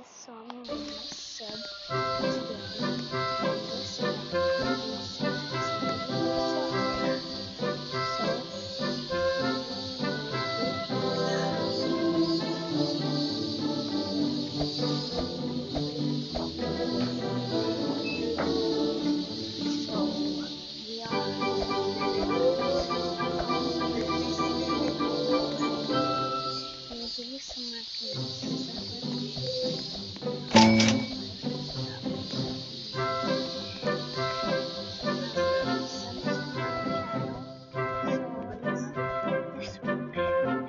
song was said today, and the song is Singing Song. So we are I'll give you some more clues. Something on piano. So this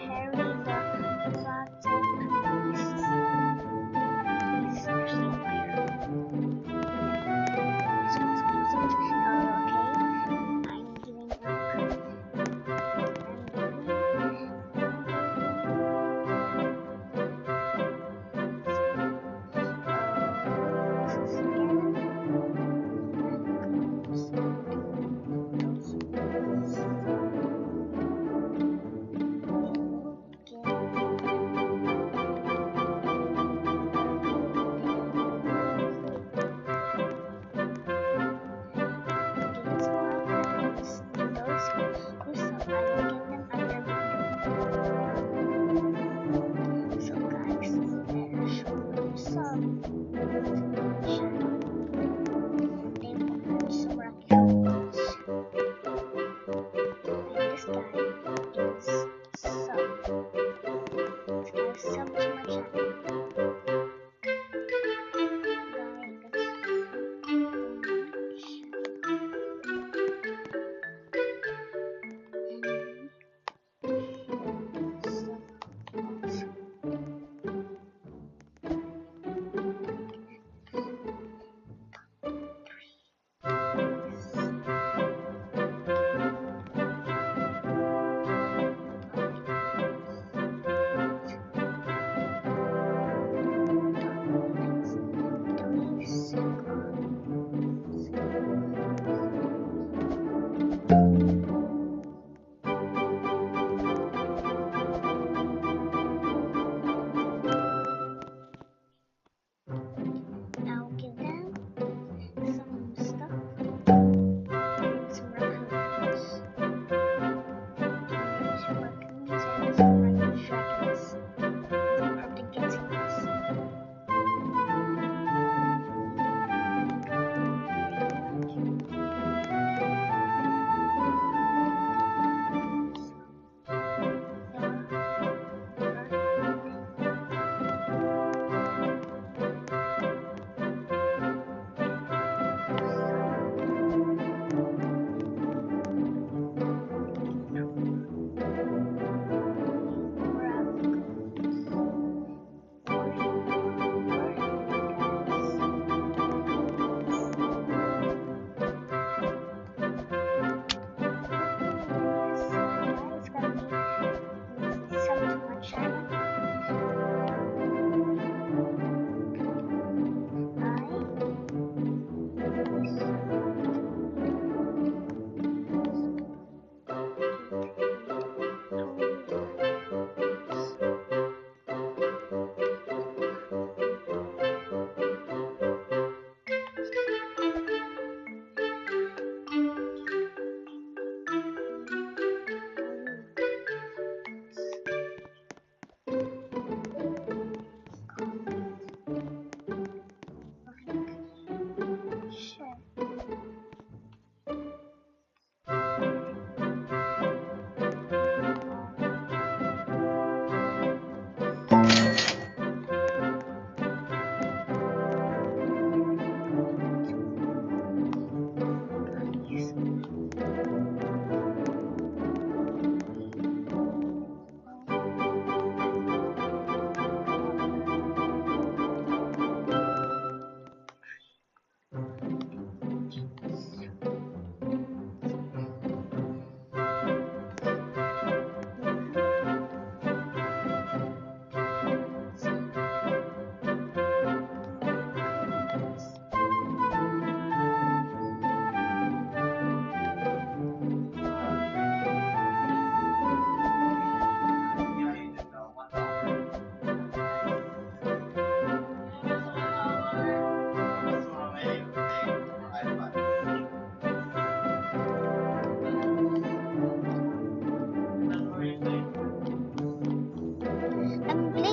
Harry the platypus is actually a bear. This one's close enough. Okay, I'm giving up. I'm giving. I'm giving. What's this again? Clues. Those clues. Again. I'm giving some more clues. Those clues, so I will give them at the beginning. So guys, better show some attention. They want some rocky clues. And this guy is sub. This guy is sub to my channel.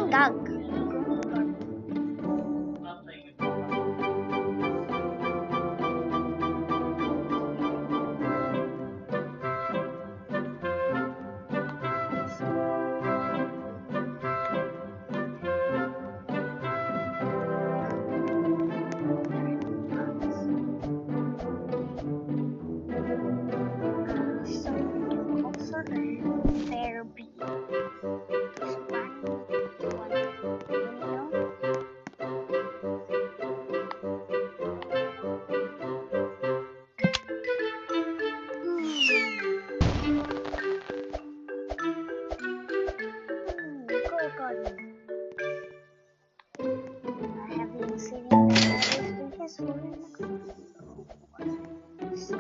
Dog. So you also earn their beat. I have been saving that because we're in the group. So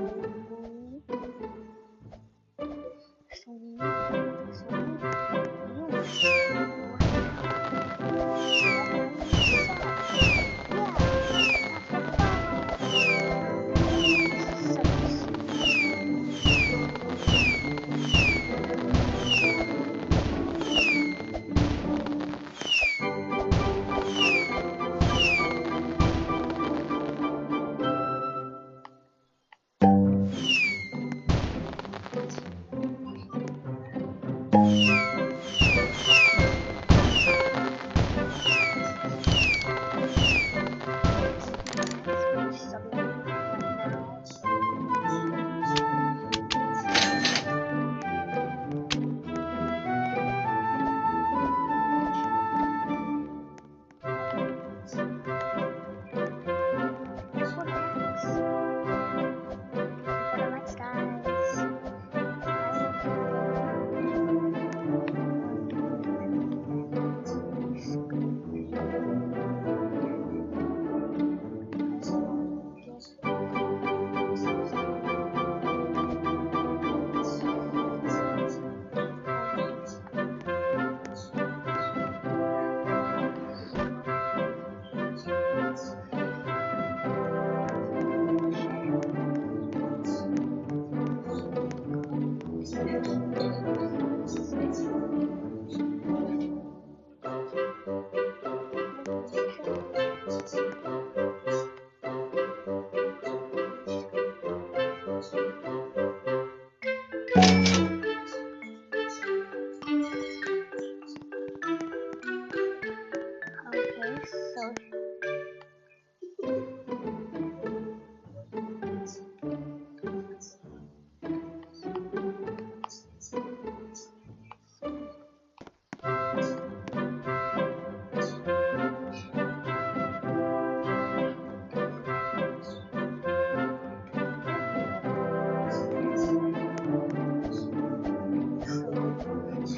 Okay, so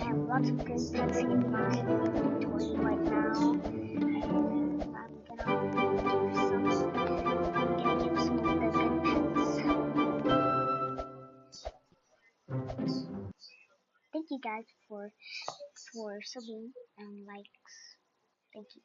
I have lots of good pets in my inventory right now, and I'm gonna use some of the good pets. Thank you guys for subbing and likes. Thank you.